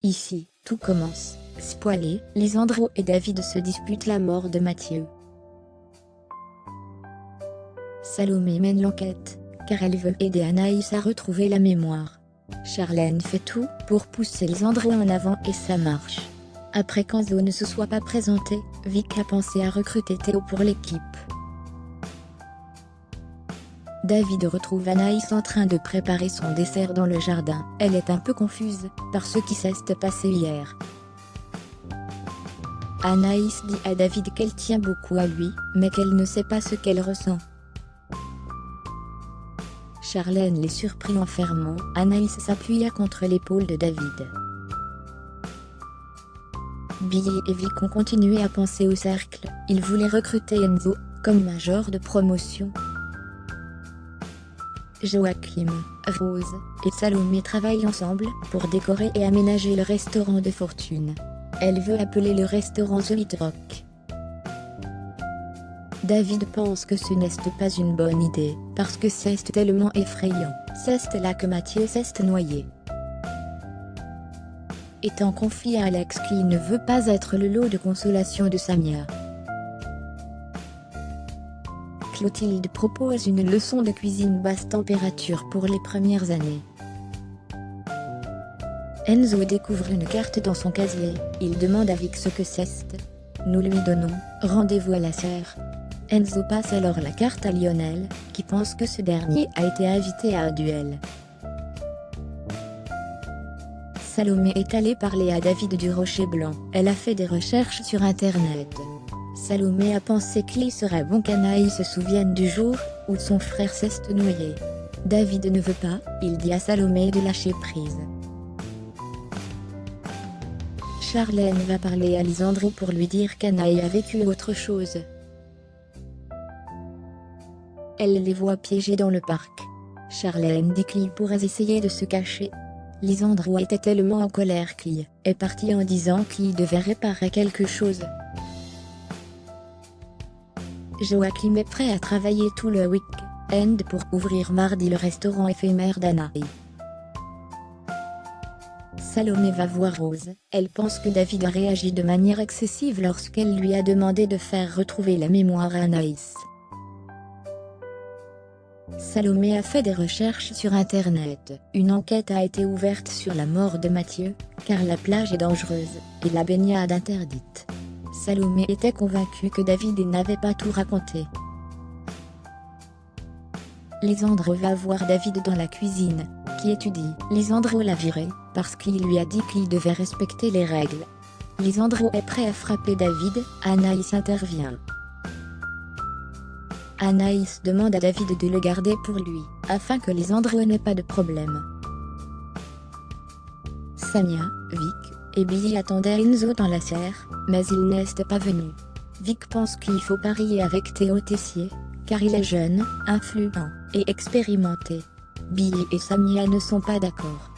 Ici, tout commence. Spoilé, Lisandro et David se disputent la mort de Mathieu. Salomé mène l'enquête, car elle veut aider Anaïs à retrouver la mémoire. Charlène fait tout pour pousser Lisandro en avant et ça marche. Après qu'Enzo ne se soit pas présenté, Vic a pensé à recruter Théo pour l'équipe. David retrouve Anaïs en train de préparer son dessert dans le jardin. Elle est un peu confuse par ce qui s'est passé hier. Anaïs dit à David qu'elle tient beaucoup à lui, mais qu'elle ne sait pas ce qu'elle ressent. Charlène les surprit en fermant. Anaïs s'appuya contre l'épaule de David. Billy et Vic ont continué à penser au cercle. Ils voulaient recruter Enzo comme major de promotion. Joachim, Rose et Salomé travaillent ensemble pour décorer et aménager le restaurant de fortune. Elle veut appeler le restaurant The Hit Rock. David pense que ce n'est pas une bonne idée, parce que c'est tellement effrayant. C'est là que Mathieu s'est noyé. Étant confié à Alex qui ne veut pas être le lot de consolation de Samia. Clotilde propose une leçon de cuisine basse température pour les premières années. Enzo découvre une carte dans son casier. Il demande à Vic ce que c'est. Nous lui donnons rendez-vous à la serre. Enzo passe alors la carte à Lionel, qui pense que ce dernier a été invité à un duel. Salomé est allée parler à David du Rocher Blanc. Elle a fait des recherches sur internet. Salomé a pensé qu'il serait bon qu'Anaïs se souvienne du jour où son frère s'est noyé. David ne veut pas, il dit à Salomé de lâcher prise. Charlène va parler à Lisandro pour lui dire qu'Anaïs a vécu autre chose. Elle les voit piégés dans le parc. Charlène dit qu'ils pourraient essayer de se cacher. Lisandro était tellement en colère qu'il est parti en disant qu'il devait réparer quelque chose. Joachim est prêt à travailler tout le week-end pour ouvrir mardi le restaurant éphémère d'Anaïs. Salomé va voir Rose. Elle pense que David a réagi de manière excessive lorsqu'elle lui a demandé de faire retrouver la mémoire à Anaïs. Salomé a fait des recherches sur internet. Une enquête a été ouverte sur la mort de Mathieu, car la plage est dangereuse, et la baignade interdite. Salomé était convaincue que David n'avait pas tout raconté. Lisandro va voir David dans la cuisine, qui étudie. Lisandro l'a viré, parce qu'il lui a dit qu'il devait respecter les règles. Lisandro est prêt à frapper David. Anaïs intervient. Anaïs demande à David de le garder pour lui, afin que Lisandro n'ait pas de problème. Samia, Vic et Billy attendaient Enzo dans la serre, mais il n'est pas venu. Vic pense qu'il faut parier avec Théo Tessier, car il est jeune, influent et expérimenté. Billy et Samia ne sont pas d'accord.